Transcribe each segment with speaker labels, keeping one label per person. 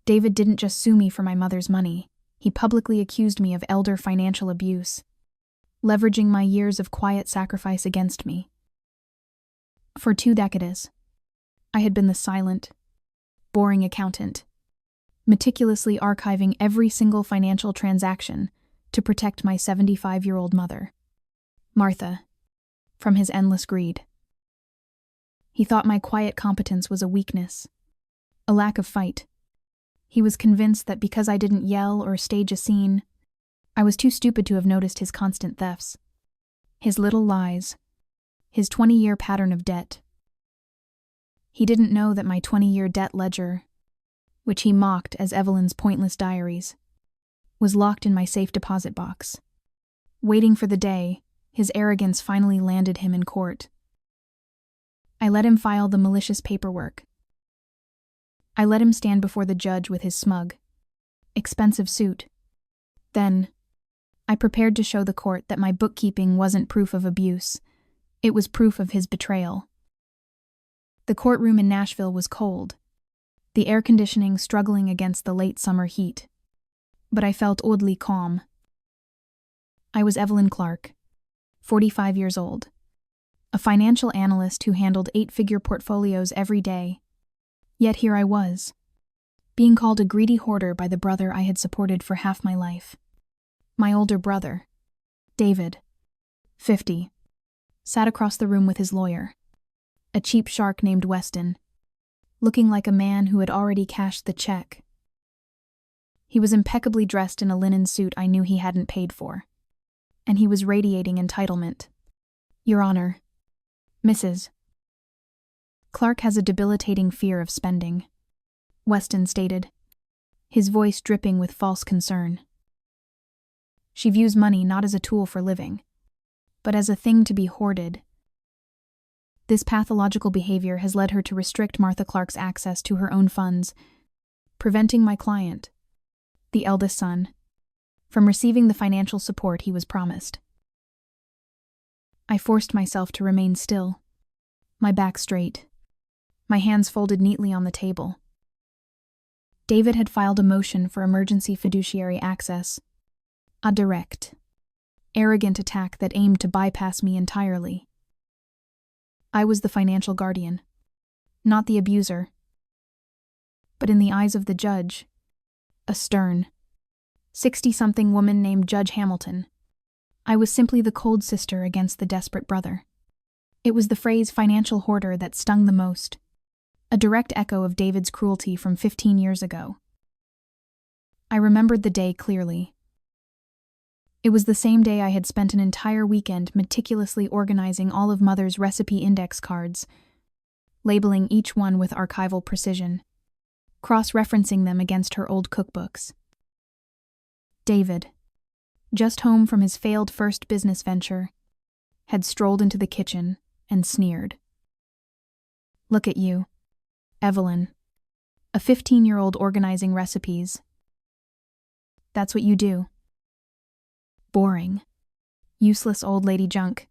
Speaker 1: David didn't just sue me for my mother's money. He publicly accused me of elder financial abuse, leveraging my years of quiet sacrifice against me. For 2 decades, I had been the silent, boring accountant, meticulously archiving every single financial transaction to protect my 75-year-old mother, Martha, from his endless greed. He thought my quiet competence was a weakness, a lack of fight. He was convinced that because I didn't yell or stage a scene, I was too stupid to have noticed his constant thefts, his little lies, his 20-year pattern of debt. He didn't know that my 20-year debt ledger, which he mocked as Evelyn's pointless diaries, was locked in my safe deposit box. Waiting for the day, his arrogance finally landed him in court. I let him file the malicious paperwork. I let him stand before the judge with his smug, expensive suit. Then, I prepared to show the court that my bookkeeping wasn't proof of abuse. It was proof of his betrayal. The courtroom in Nashville was cold, the air conditioning struggling against the late summer heat. But I felt oddly calm. I was Evelyn Clark, 45 years old, a financial analyst who handled 8-figure portfolios every day. Yet here I was, being called a greedy hoarder by the brother I had supported for half my life. My older brother, David, 50, sat across the room with his lawyer, a cheap shark named Weston, looking like a man who had already cashed the check. He was impeccably dressed in a linen suit I knew he hadn't paid for, and he was radiating entitlement. Your Honor, Mrs. Clark has a debilitating fear of spending, Weston stated, his voice dripping with false concern. She views money not as a tool for living, but as a thing to be hoarded. This pathological behavior has led her to restrict Martha Clark's access to her own funds, preventing my client, the eldest son, from receiving the financial support he was promised. I forced myself to remain still, my back straight, my hands folded neatly on the table. David had filed a motion for emergency fiduciary access, a direct, arrogant attack that aimed to bypass me entirely. I was the financial guardian, not the abuser. But in the eyes of the judge, a stern, 60-something woman named Judge Hamilton, I was simply the cold sister against the desperate brother. It was the phrase financial hoarder that stung the most, a direct echo of David's cruelty from 15 years ago. I remembered the day clearly. It was the same day I had spent an entire weekend meticulously organizing all of Mother's recipe index cards, labeling each one with archival precision, cross-referencing them against her old cookbooks. David, just home from his failed first business venture, had strolled into the kitchen and sneered. Look at you, Evelyn, a 15-year-old organizing recipes. That's what you do. Boring, useless old lady junk.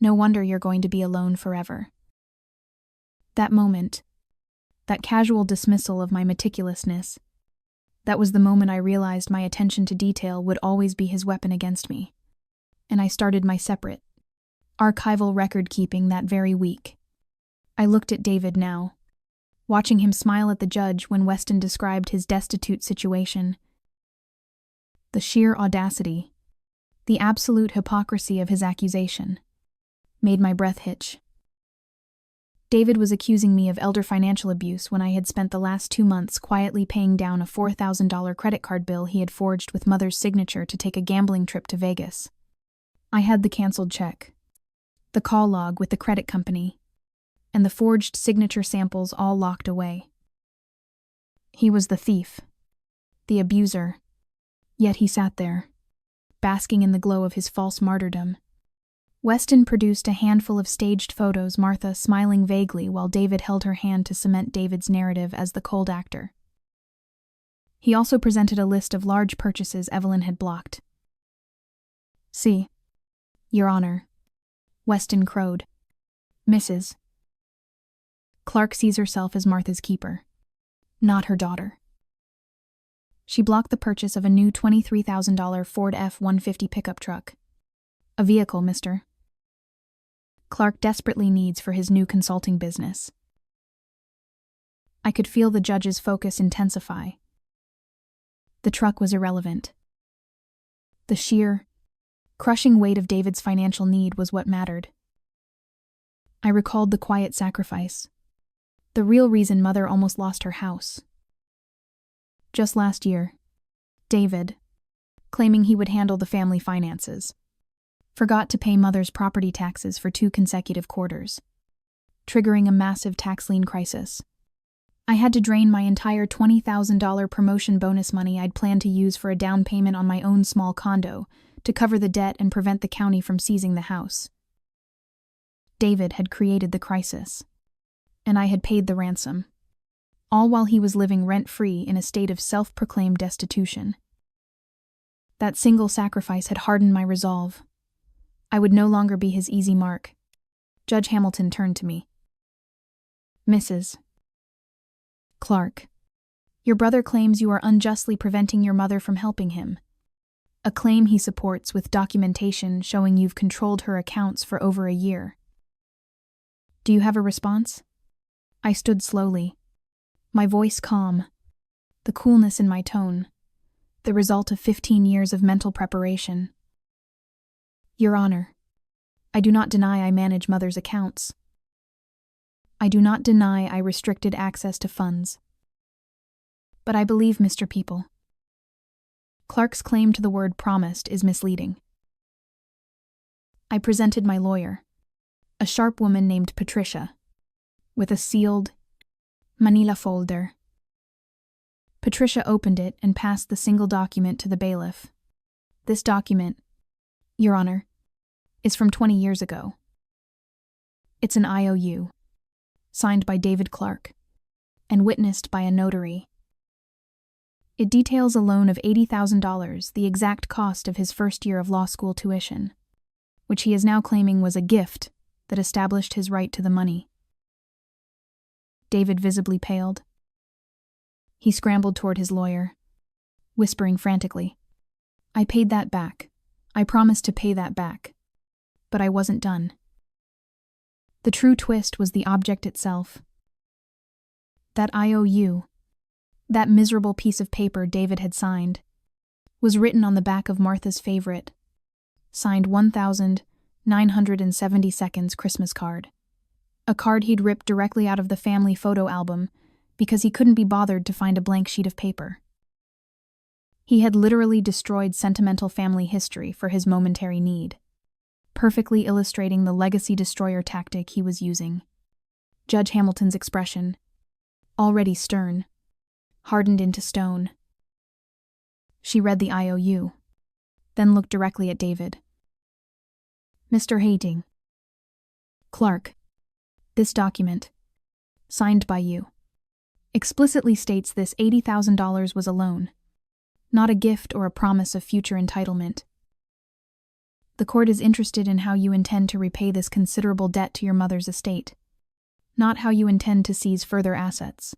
Speaker 1: No wonder you're going to be alone forever. That moment, that casual dismissal of my meticulousness, that was the moment I realized my attention to detail would always be his weapon against me, and I started my separate, archival record-keeping that very week. I looked at David now, watching him smile at the judge when Weston described his destitute situation. The sheer audacity, the absolute hypocrisy of his accusation, made my breath hitch. David was accusing me of elder financial abuse when I had spent the last 2 months quietly paying down a $4,000 credit card bill he had forged with Mother's signature to take a gambling trip to Vegas. I had the canceled check, the call log with the credit company, and the forged signature samples all locked away. He was the thief, the abuser, yet he sat there, basking in the glow of his false martyrdom. Weston produced a handful of staged photos, Martha smiling vaguely while David held her hand to cement David's narrative as the cold actor. He also presented a list of large purchases Evelyn had blocked. See, Your Honor, Weston crowed. Mrs. Clark sees herself as Martha's keeper, not her daughter. She blocked the purchase of a new $23,000 Ford F-150 pickup truck. A vehicle, Mr. Clark desperately needs for his new consulting business. I could feel the judge's focus intensify. The truck was irrelevant. The sheer, crushing weight of David's financial need was what mattered. I recalled the quiet sacrifice, the real reason Mother almost lost her house. Just last year, David, claiming he would handle the family finances, forgot to pay Mother's property taxes for 2 consecutive quarters, triggering a massive tax lien crisis. I had to drain my entire $20,000 promotion bonus money I'd planned to use for a down payment on my own small condo to cover the debt and prevent the county from seizing the house. David had created the crisis, and I had paid the ransom, all while he was living rent-free in a state of self-proclaimed destitution. That single sacrifice had hardened my resolve. I would no longer be his easy mark. Judge Hamilton turned to me. Mrs. Clark, your brother claims you are unjustly preventing your mother from helping him. A claim he supports with documentation showing you've controlled her accounts for over a year. Do you have a response? I stood slowly, my voice calm, the coolness in my tone, the result of 15 years of mental preparation. Your Honor, I do not deny I manage Mother's accounts. I do not deny I restricted access to funds. But I believe Mr. People. Clark's claim to the word promised is misleading. I presented my lawyer, a sharp woman named Patricia, with a sealed manila folder. Patricia opened it and passed the single document to the bailiff. This document, Your Honor, is from 20 years ago. It's an IOU, signed by David Clark, and witnessed by a notary. It details a loan of $80,000, the exact cost of his first year of law school tuition, which he is now claiming was a gift that established his right to the money. David visibly paled. He scrambled toward his lawyer, whispering frantically, I paid that back. I promised to pay that back. But I wasn't done. The true twist was the object itself. That IOU, that miserable piece of paper David had signed, was written on the back of Martha's favorite, signed 1,970 Christmas card. A card he'd ripped directly out of the family photo album because he couldn't be bothered to find a blank sheet of paper. He had literally destroyed sentimental family history for his momentary need, perfectly illustrating the legacy destroyer tactic he was using. Judge Hamilton's expression, already stern, hardened into stone. She read the IOU, then looked directly at David. Mr. Harding. Clark, this document, signed by you, explicitly states this $80,000 was a loan, not a gift or a promise of future entitlement. The court is interested in how you intend to repay this considerable debt to your mother's estate, not how you intend to seize further assets.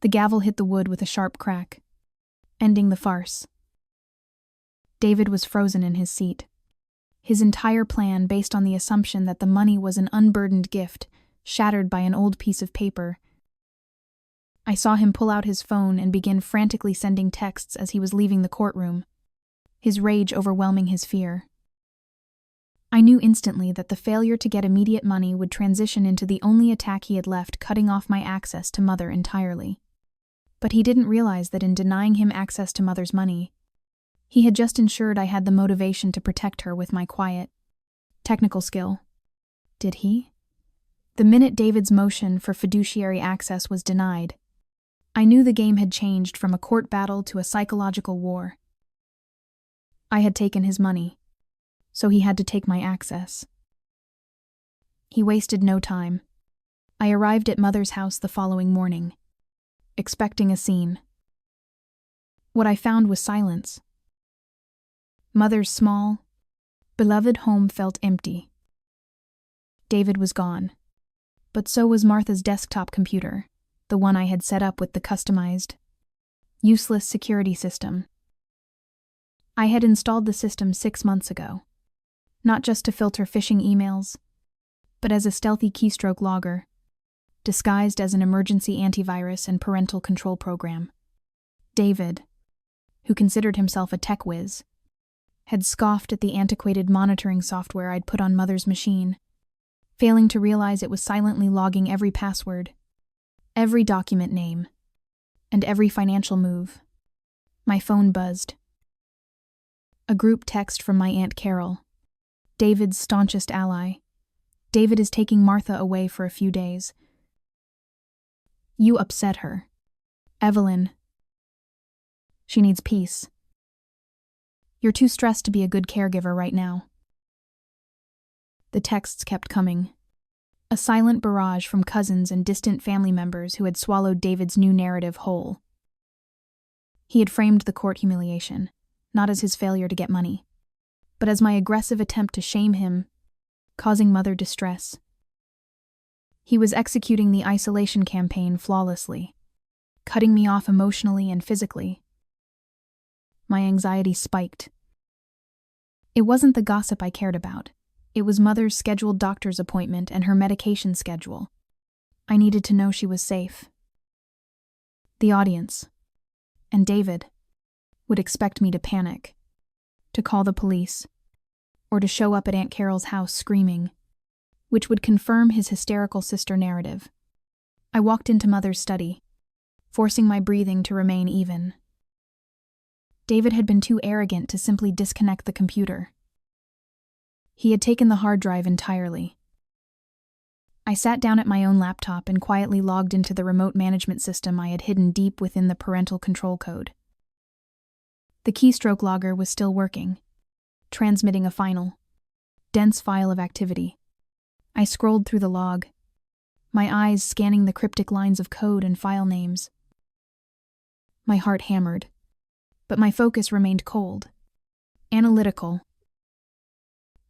Speaker 1: The gavel hit the wood with a sharp crack, ending the farce. David was frozen in his seat. His entire plan, based on the assumption that the money was an unburdened gift, shattered by an old piece of paper. I saw him pull out his phone and begin frantically sending texts as he was leaving the courtroom, his rage overwhelming his fear. I knew instantly that the failure to get immediate money would transition into the only attack he had left, cutting off my access to Mother entirely. But he didn't realize that in denying him access to Mother's money, he had just ensured I had the motivation to protect her with my quiet, technical skill. Did he? The minute David's motion for fiduciary access was denied, I knew the game had changed from a court battle to a psychological war. I had taken his money, so he had to take my access. He wasted no time. I arrived at Mother's house the following morning, expecting a scene. What I found was silence. Mother's small, beloved home felt empty. David was gone, but so was Martha's desktop computer, the one I had set up with the customized, useless security system. I had installed the system 6 months ago, not just to filter phishing emails, but as a stealthy keystroke logger, disguised as an emergency antivirus and parental control program. David, who considered himself a tech whiz, had scoffed at the antiquated monitoring software I'd put on Mother's machine, failing to realize it was silently logging every password, every document name, and every financial move. My phone buzzed. A group text from my Aunt Carol, David's staunchest ally. David is taking Martha away for a few days. You upset her. Evelyn. She needs peace. You're too stressed to be a good caregiver right now. The texts kept coming. A silent barrage from cousins and distant family members who had swallowed David's new narrative whole. He had framed the court humiliation, not as his failure to get money, but as my aggressive attempt to shame him, causing Mother distress. He was executing the isolation campaign flawlessly, cutting me off emotionally and physically. My anxiety spiked. It wasn't the gossip I cared about. It was Mother's scheduled doctor's appointment and her medication schedule. I needed to know she was safe. The audience, and David, would expect me to panic, to call the police, or to show up at Aunt Carol's house screaming, which would confirm his hysterical sister narrative. I walked into Mother's study, forcing my breathing to remain even. David had been too arrogant to simply disconnect the computer. He had taken the hard drive entirely. I sat down at my own laptop and quietly logged into the remote management system I had hidden deep within the parental control code. The keystroke logger was still working, transmitting a final, dense file of activity. I scrolled through the log, my eyes scanning the cryptic lines of code and file names. My heart hammered, but my focus remained cold, analytical.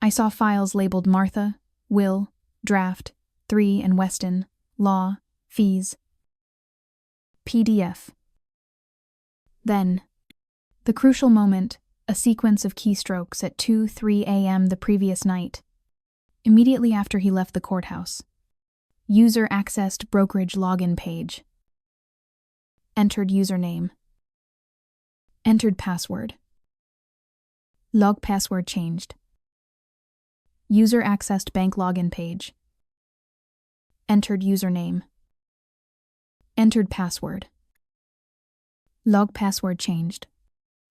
Speaker 1: I saw files labeled Martha, Will, Draft, 3 and Weston, Law, Fees. PDF. Then, the crucial moment, a sequence of keystrokes at 2:03 a.m. the previous night, immediately after he left the courthouse. User-accessed brokerage login page. Entered username. Entered password. Log password changed. User-accessed bank login page. Entered username. Entered password. Log password changed.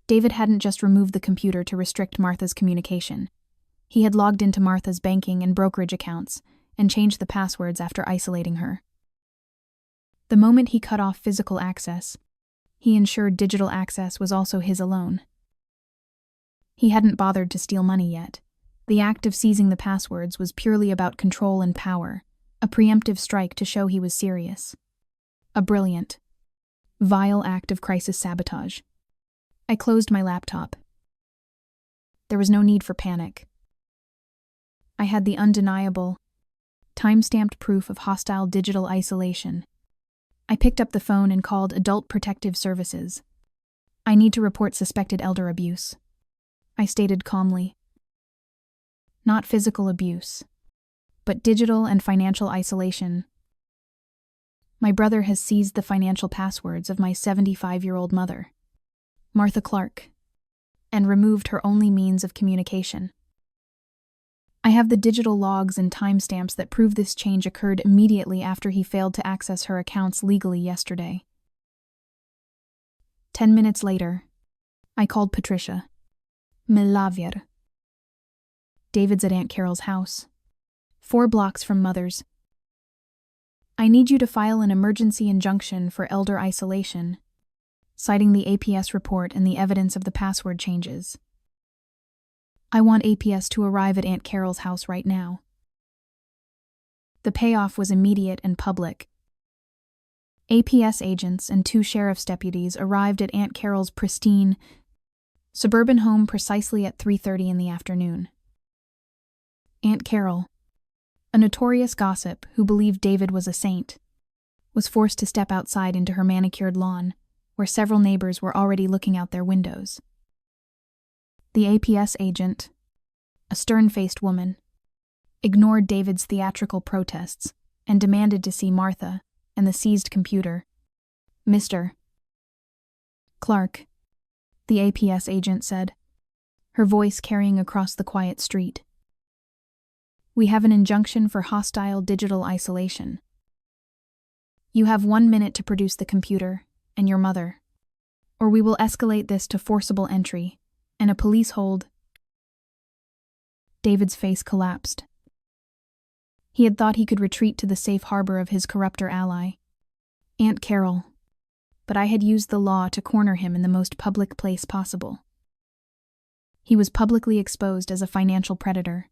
Speaker 1: David hadn't just removed the computer to restrict Martha's communication. He had logged into Martha's banking and brokerage accounts and changed the passwords after isolating her. The moment he cut off physical access, he ensured digital access was also his alone. He hadn't bothered to steal money yet. The act of seizing the passwords was purely about control and power, a preemptive strike to show he was serious. A brilliant, vile act of crisis sabotage. I closed my laptop. There was no need for panic. I had the undeniable, time-stamped proof of hostile digital isolation. I picked up the phone and called Adult Protective Services. I need to report suspected elder abuse, I stated calmly. Not physical abuse, but digital and financial isolation. My brother has seized the financial passwords of my 75-year-old mother, Martha Clark, and removed her only means of communication. I have the digital logs and timestamps that prove this change occurred immediately after he failed to access her accounts legally yesterday. 10 minutes later, I called Patricia. Milavier. David's at Aunt Carol's house, 4 blocks from Mother's. I need you to file an emergency injunction for elder isolation, citing the APS report and the evidence of the password changes. I want APS to arrive at Aunt Carol's house right now. The payoff was immediate and public. APS agents and 2 sheriff's deputies arrived at Aunt Carol's pristine, suburban home precisely at 3:30 in the afternoon. Aunt Carol, a notorious gossip who believed David was a saint, was forced to step outside into her manicured lawn, where several neighbors were already looking out their windows. The APS agent, a stern-faced woman, ignored David's theatrical protests and demanded to see Martha and the seized computer. "Mr. Clark," the APS agent said, her voice carrying across the quiet street. "We have an injunction for hostile digital isolation. You have 1 minute to produce the computer and your mother, or we will escalate this to forcible entry and a police hold." David's face collapsed. He had thought he could retreat to the safe harbor of his corrupter ally, Aunt Carol, but I had used the law to corner him in the most public place possible. He was publicly exposed as a financial predator,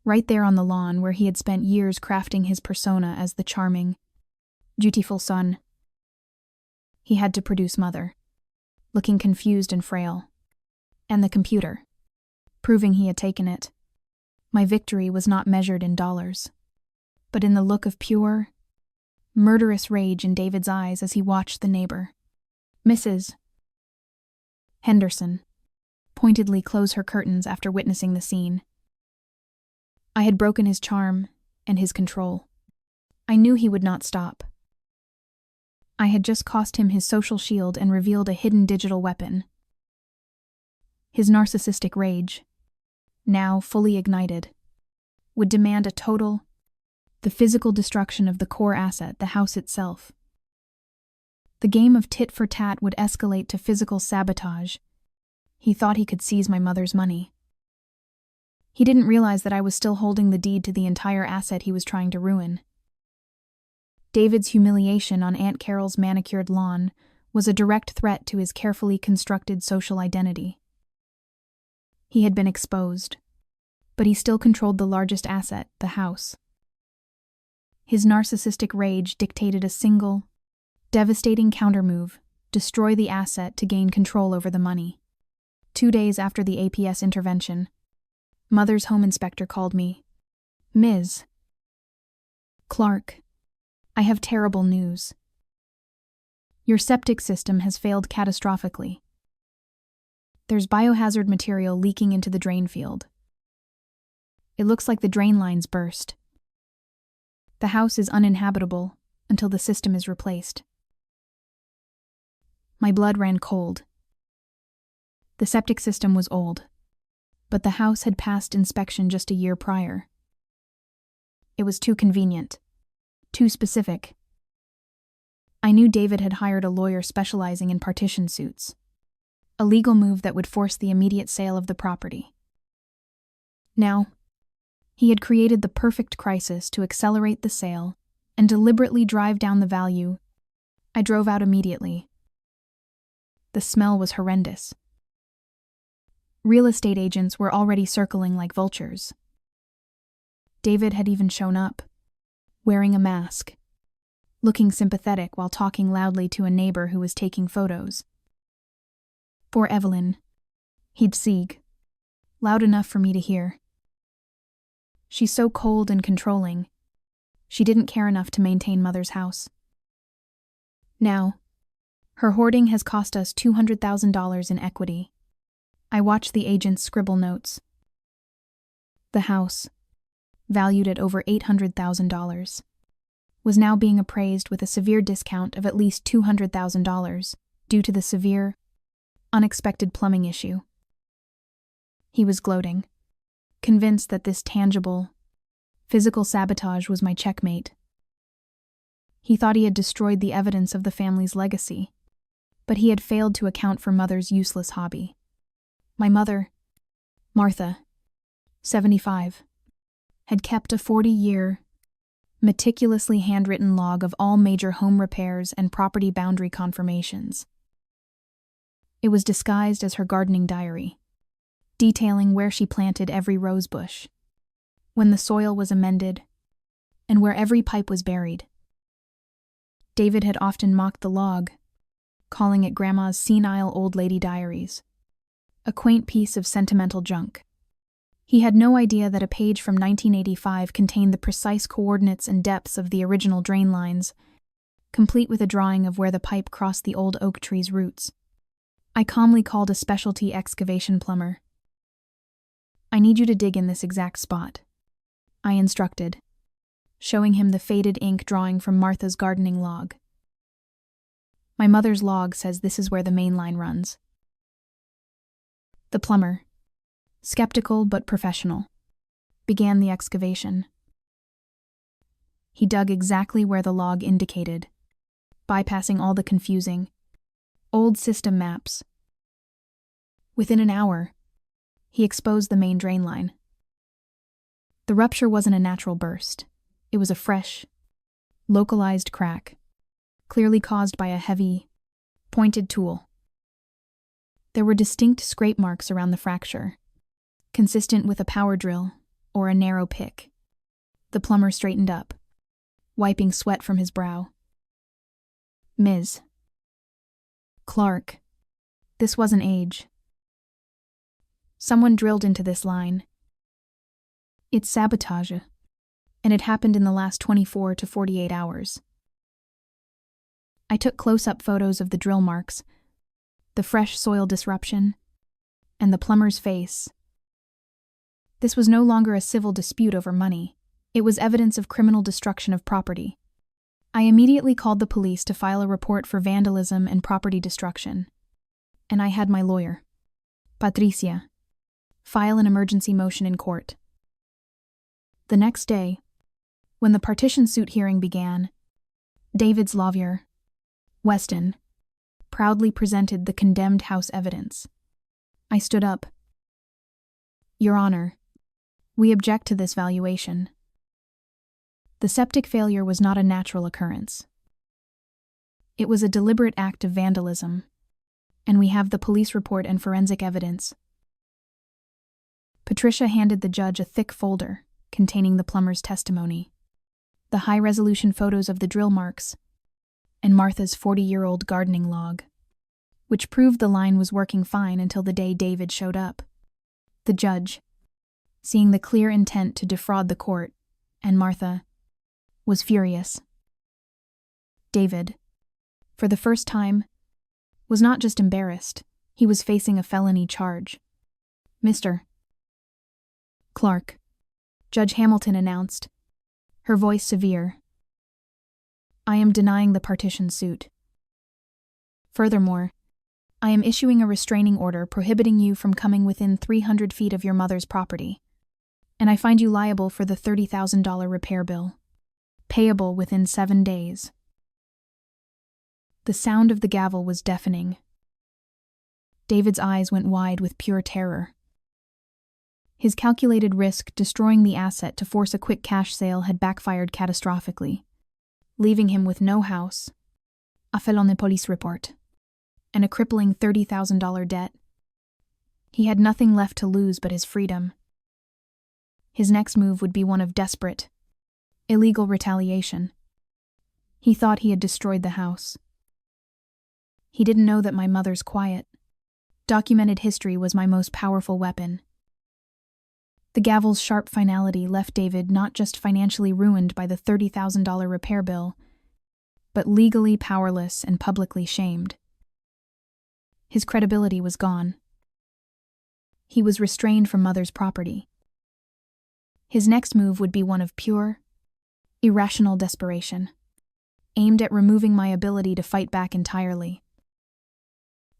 Speaker 1: right there on the lawn where he had spent years crafting his persona as the charming, dutiful son. He had to produce Mother, looking confused and frail, and the computer, proving he had taken it. My victory was not measured in dollars, but in the look of pure, murderous rage in David's eyes as he watched the neighbor, Mrs. Henderson, pointedly close her curtains after witnessing the scene. I had broken his charm and his control. I knew he would not stop. I had just cost him his social shield and revealed a hidden digital weapon. His narcissistic rage, now fully ignited, would demand a total, the physical destruction of the core asset, the house itself. The game of tit for tat would escalate to physical sabotage. He thought he could seize my mother's money. He didn't realize that I was still holding the deed to the entire asset he was trying to ruin. David's humiliation on Aunt Carol's manicured lawn was a direct threat to his carefully constructed social identity. He had been exposed, but he still controlled the largest asset, the house. His narcissistic rage dictated a single, devastating countermove: destroy the asset to gain control over the money. 2 days after the APS intervention, Mother's home inspector called me. "Ms. Clark, I have terrible news. Your septic system has failed catastrophically. There's biohazard material leaking into the drain field. It looks like the drain lines burst. The house is uninhabitable until the system is replaced." My blood ran cold. The septic system was old, but the house had passed inspection just a year prior. It was too convenient, too specific. I knew David had hired a lawyer specializing in partition suits, a legal move that would force the immediate sale of the property. Now, he had created the perfect crisis to accelerate the sale and deliberately drive down the value. I drove out immediately. The smell was horrendous. Real estate agents were already circling like vultures. David had even shown up, wearing a mask, looking sympathetic while talking loudly to a neighbor who was taking photos. For Evelyn, he'd sieg, loud enough for me to hear. She's so cold and controlling. She didn't care enough to maintain Mother's house. Now, her hoarding has cost us $200,000 in equity. I watched the agents scribble notes. The house, valued at over $800,000, was now being appraised with a severe discount of at least $200,000 due to the severe, unexpected plumbing issue. He was gloating, convinced that this tangible, physical sabotage was my checkmate. He thought he had destroyed the evidence of the family's legacy, but he had failed to account for Mother's useless hobby. My mother, Martha, 75, had kept a 40-year, meticulously handwritten log of all major home repairs and property boundary confirmations. It was disguised as her gardening diary, detailing where she planted every rose bush, when the soil was amended, and where every pipe was buried. David had often mocked the log, calling it Grandma's senile old lady diaries, a quaint piece of sentimental junk. He had no idea that a page from 1985 contained the precise coordinates and depths of the original drain lines, complete with a drawing of where the pipe crossed the old oak tree's roots. I calmly called a specialty excavation plumber. "I need you to dig in this exact spot," I instructed, showing him the faded ink drawing from Martha's gardening log. "My mother's log says this is where the main line runs." The plumber, skeptical but professional, began the excavation. He dug exactly where the log indicated, bypassing all the confusing, old system maps. Within an hour, he exposed the main drain line. The rupture wasn't a natural burst. It was a fresh, localized crack, clearly caused by a heavy, pointed tool. There were distinct scrape marks around the fracture, consistent with a power drill or a narrow pick. The plumber straightened up, wiping sweat from his brow. "Ms. Clark, this wasn't age. Someone drilled into this line. It's sabotage, and it happened in the last 24 to 48 hours. I took close-up photos of the drill marks, the fresh soil disruption, and the plumber's face. This was no longer a civil dispute over money. It was evidence of criminal destruction of property. I immediately called the police to file a report for vandalism and property destruction. And I had my lawyer, Patricia, file an emergency motion in court. The next day, when the partition suit hearing began, David's lawyer, Weston, proudly presented the condemned house evidence. I stood up. "Your Honor, we object to this valuation. The septic failure was not a natural occurrence. It was a deliberate act of vandalism, and we have the police report and forensic evidence." Patricia handed the judge a thick folder containing the plumber's testimony, the high-resolution photos of the drill marks, and Martha's 40-year-old gardening log, which proved the line was working fine until the day David showed up. The judge, seeing the clear intent to defraud the court, and Martha, was furious. David, for the first time, was not just embarrassed, he was facing a felony charge. "Mr. Clark," Judge Hamilton announced, her voice severe, "I am denying the partition suit. Furthermore, I am issuing a restraining order prohibiting you from coming within 300 feet of your mother's property, and I find you liable for the $30,000 repair bill, payable within 7 days." The sound of the gavel was deafening. David's eyes went wide with pure terror. His calculated risk destroying the asset to force a quick cash sale had backfired catastrophically, leaving him with no house, a felony police report, and a crippling $30,000 debt. He had nothing left to lose but his freedom. His next move would be one of desperate, illegal retaliation. He thought he had destroyed the house. He didn't know that my mother's quiet, documented history was my most powerful weapon. The gavel's sharp finality left David not just financially ruined by the $30,000 repair bill, but legally powerless and publicly shamed. His credibility was gone. He was restrained from mother's property. His next move would be one of pure, irrational desperation, aimed at removing my ability to fight back entirely.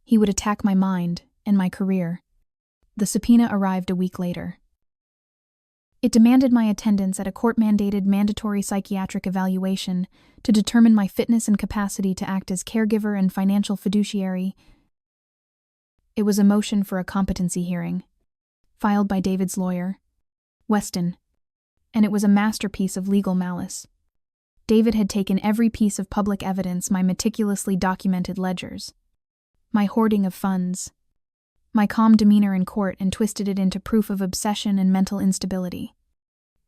Speaker 1: He would attack my mind and my career. The subpoena arrived a week later. It demanded my attendance at a court-mandated mandatory psychiatric evaluation to determine my fitness and capacity to act as caregiver and financial fiduciary. It was a motion for a competency hearing, filed by David's lawyer, Weston, and it was a masterpiece of legal malice. David had taken every piece of public evidence, my meticulously documented ledgers, my hoarding of funds, my calm demeanor in court, and twisted it into proof of obsession and mental instability.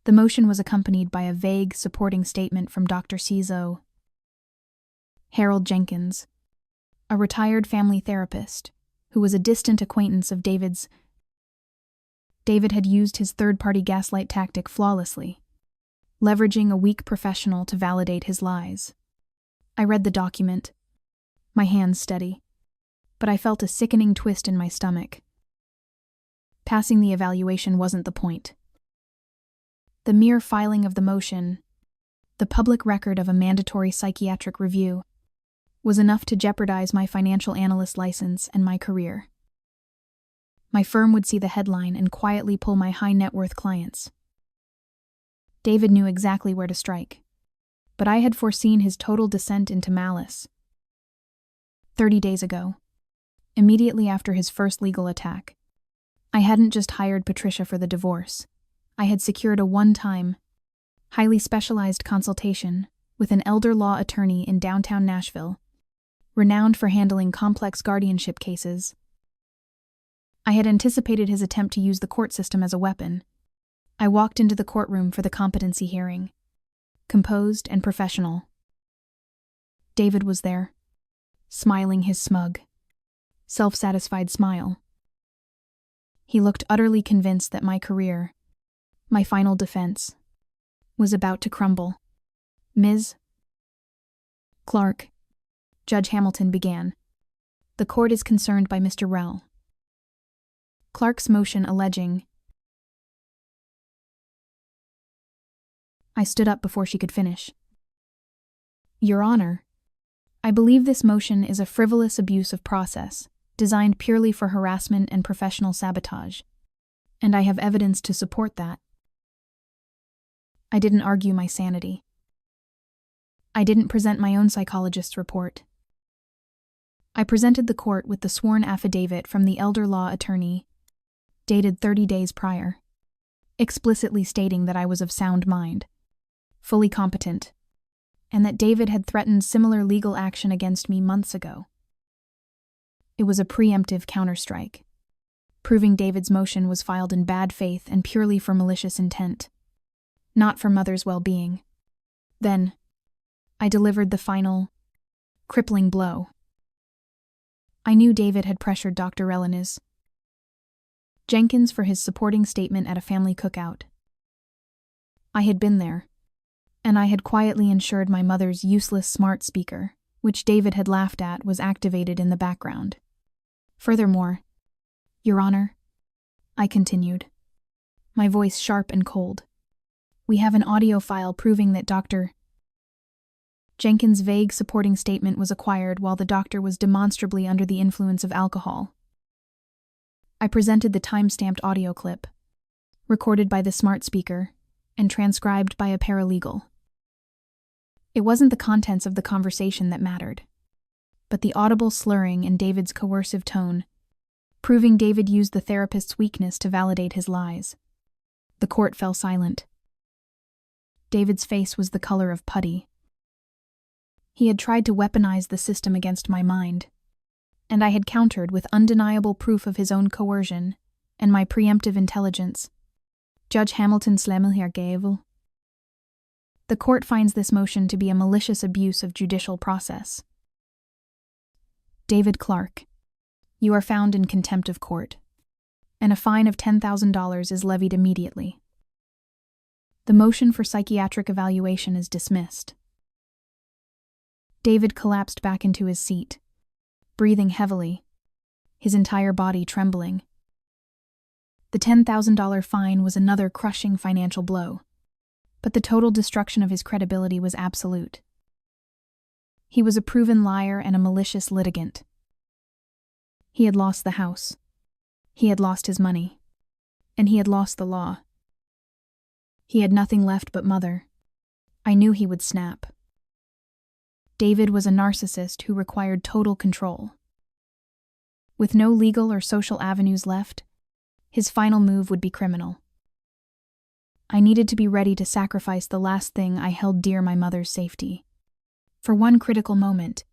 Speaker 1: The motion was accompanied by a vague, supporting statement from Dr. Cizo, Harold Jenkins, a retired family therapist who was a distant acquaintance of David's. David had used his third-party gaslight tactic flawlessly, leveraging a weak professional to validate his lies. I read the document, my hands steady, but I felt a sickening twist in my stomach. Passing the evaluation wasn't the point. The mere filing of the motion, the public record of a mandatory psychiatric review, was enough to jeopardize my financial analyst license and my career. My firm would see the headline and quietly pull my high-net-worth clients. David knew exactly where to strike, but I had foreseen his total descent into malice. 30 days ago, immediately after his first legal attack, I hadn't just hired Patricia for the divorce. I had secured a one-time, highly specialized consultation with an elder law attorney in downtown Nashville, renowned for handling complex guardianship cases. I had anticipated his attempt to use the court system as a weapon. I walked into the courtroom for the competency hearing, composed and professional. David was there, smiling his smug, self-satisfied smile. He looked utterly convinced that my career, my final defense, was about to crumble. Ms. Clark, Judge Hamilton began. The court is concerned by Mr. Rell. Clark's motion alleging. I stood up before she could finish. Your Honor, I believe this motion is a frivolous abuse of process, designed purely for harassment and professional sabotage, and I have evidence to support that. I didn't argue my sanity. I didn't present my own psychologist's report. I presented the court with the sworn affidavit from the elder law attorney, dated 30 days prior, explicitly stating that I was of sound mind, fully competent, and that David had threatened similar legal action against me months ago. It was a preemptive counterstrike, proving David's motion was filed in bad faith and purely for malicious intent, not for mother's well-being. Then, I delivered the final, crippling blow. I knew David had pressured Dr. Relaniz Jenkins for his supporting statement at a family cookout. I had been there, and I had quietly ensured my mother's useless smart speaker, which David had laughed at, was activated in the background. Furthermore, Your Honor, I continued, my voice sharp and cold, we have an audio file proving that Dr. Jenkins' vague supporting statement was acquired while the doctor was demonstrably under the influence of alcohol. I presented the time-stamped audio clip, recorded by the smart speaker and transcribed by a paralegal. It wasn't the contents of the conversation that mattered, but the audible slurring and David's coercive tone, proving David used the therapist's weakness to validate his lies. The court fell silent. David's face was the color of putty. He had tried to weaponize the system against my mind, and I had countered with undeniable proof of his own coercion and my preemptive intelligence. Judge Hamilton Slemmelhergevel. The court finds this motion to be a malicious abuse of judicial process. David Clark, you are found in contempt of court, and a fine of $10,000 is levied immediately. The motion for psychiatric evaluation is dismissed. David collapsed back into his seat, breathing heavily, his entire body trembling. The $10,000 fine was another crushing financial blow, but the total destruction of his credibility was absolute. He was a proven liar and a malicious litigant. He had lost the house. He had lost his money. And he had lost the law. He had nothing left but mother. I knew he would snap. David was a narcissist who required total control. With no legal or social avenues left, his final move would be criminal. I needed to be ready to sacrifice the last thing I held dear, my mother's safety, for one critical moment,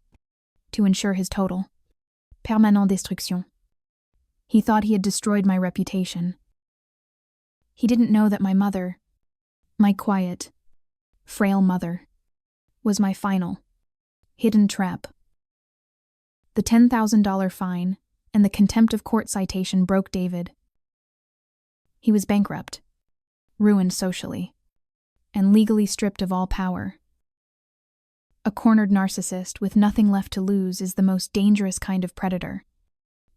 Speaker 1: to ensure his total, permanent destruction. He thought he had destroyed my reputation. He didn't know that my mother, my quiet, frail mother, was my final, hidden trap. The $10,000 fine and the contempt of court citation broke David. He was bankrupt, ruined socially, and legally stripped of all power. A cornered narcissist with nothing left to lose is the most dangerous kind of predator,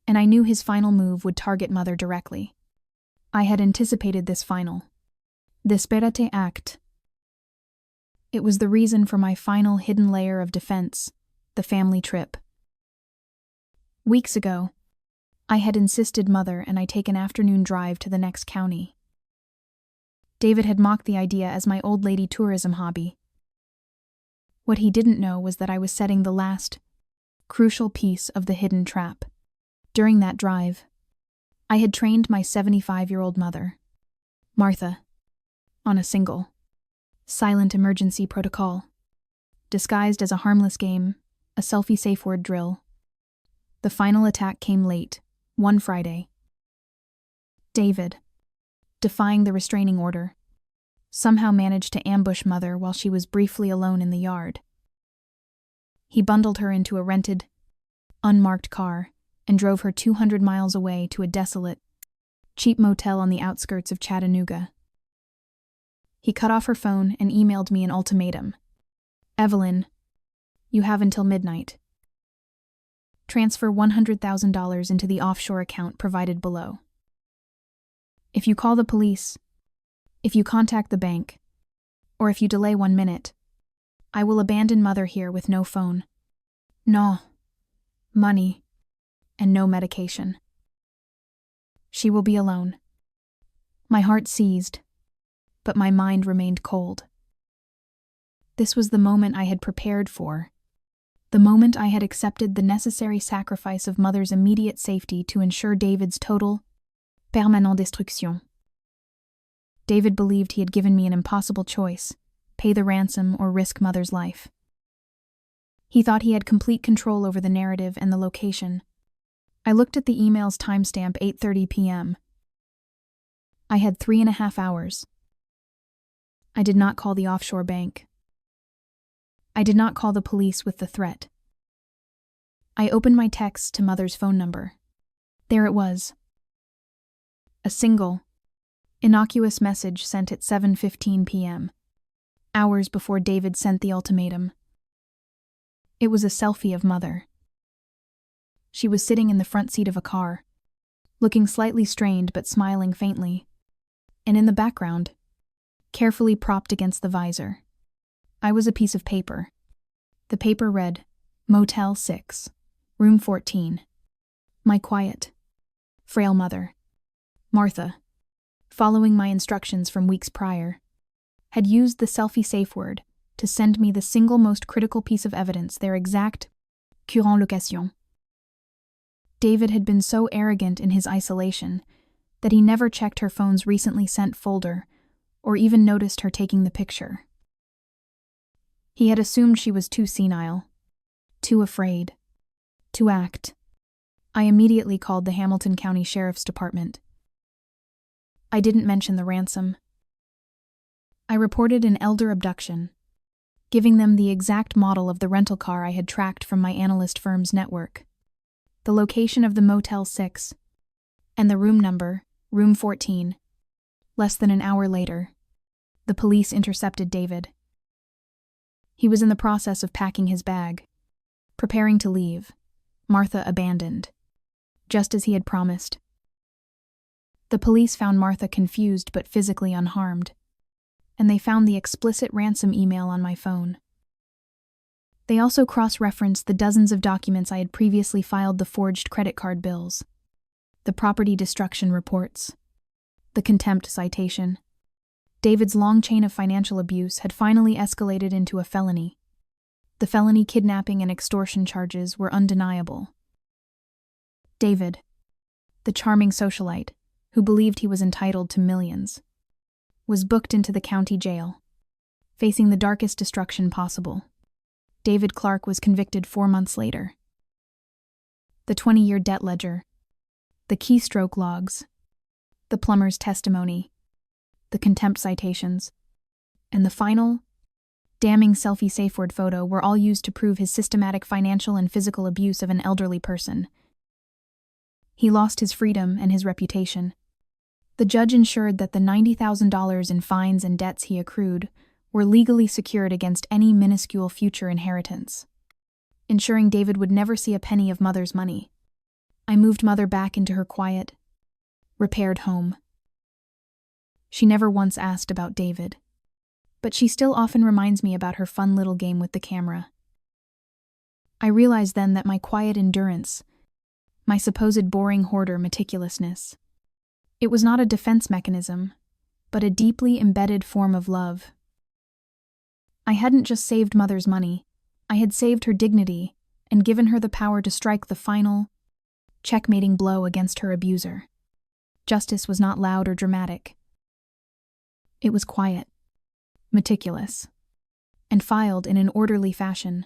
Speaker 1: and I knew his final move would target Mother directly. I had anticipated this desperate act. It was the reason for my final hidden layer of defense, the family trip. Weeks ago, I had insisted Mother and I take an afternoon drive to the next county. David had mocked the idea as my old lady tourism hobby. What he didn't know was that I was setting the last, crucial piece of the hidden trap. During that drive, I had trained my 75-year-old mother, Martha, on a single, silent emergency protocol, disguised as a harmless game, a selfie safe word drill. The final attack came late, one Friday. David, defying the restraining order, somehow managed to ambush Mother while she was briefly alone in the yard. He bundled her into a rented, unmarked car and drove her 200 miles away to a desolate, cheap motel on the outskirts of Chattanooga. He cut off her phone and emailed me an ultimatum. Evelyn, you have until midnight. Transfer $100,000 into the offshore account provided below. If you call the police, if you contact the bank, or if you delay 1 minute, I will abandon Mother here with no phone, no money, and no medication. She will be alone. My heart seized, but my mind remained cold. This was the moment I had prepared for, the moment I had accepted the necessary sacrifice of Mother's immediate safety to ensure David's total, permanent destruction. David believed he had given me an impossible choice, pay the ransom or risk Mother's life. He thought he had complete control over the narrative and the location. I looked at the email's timestamp 8:30 p.m. I had 3.5 hours. I did not call the offshore bank. I did not call the police with the threat. I opened my text to Mother's phone number. There it was. A single, innocuous message sent at 7:15 p.m., hours before David sent the ultimatum. It was a selfie of Mother. She was sitting in the front seat of a car, looking slightly strained but smiling faintly, and in the background, carefully propped against the visor, I was a piece of paper. The paper read, Motel 6, Room 14. My quiet, frail mother, Martha, following my instructions from weeks prior, had used the selfie safe word to send me the single most critical piece of evidence, their exact current location. David had been so arrogant in his isolation that he never checked her phone's recently sent folder or even noticed her taking the picture. He had assumed she was too senile, too afraid, to act. I immediately called the Hamilton County Sheriff's Department. I didn't mention the ransom. I reported an elder abduction, giving them the exact model of the rental car I had tracked from my analyst firm's network, the location of the Motel 6, and the room number, Room 14. Less than an hour later, the police intercepted David. He was in the process of packing his bag, preparing to leave, Martha abandoned, just as he had promised. The police found Martha confused but physically unharmed, and they found the explicit ransom email on my phone. They also cross-referenced the dozens of documents I had previously filed, the forged credit card bills, the property destruction reports, the contempt citation. David's long chain of financial abuse had finally escalated into a felony. The felony kidnapping and extortion charges were undeniable. David, the charming socialite, who believed he was entitled to millions, was booked into the county jail, facing the darkest destruction possible. David Clark was convicted 4 months later. The 20-year debt ledger, the keystroke logs, the plumber's testimony, the contempt citations, and the final, damning selfie safe word photo were all used to prove his systematic financial and physical abuse of an elderly person. He lost his freedom and his reputation. The judge ensured that the $90,000 in fines and debts he accrued were legally secured against any minuscule future inheritance, ensuring David would never see a penny of Mother's money. I moved Mother back into her quiet, repaired home. She never once asked about David, but she still often reminds me about her fun little game with the camera. I realized then that my quiet endurance, my supposed boring hoarder meticulousness, it was not a defense mechanism, but a deeply embedded form of love. I hadn't just saved Mother's money, I had saved her dignity and given her the power to strike the final, checkmating blow against her abuser. Justice was not loud or dramatic. It was quiet, meticulous, and filed in an orderly fashion.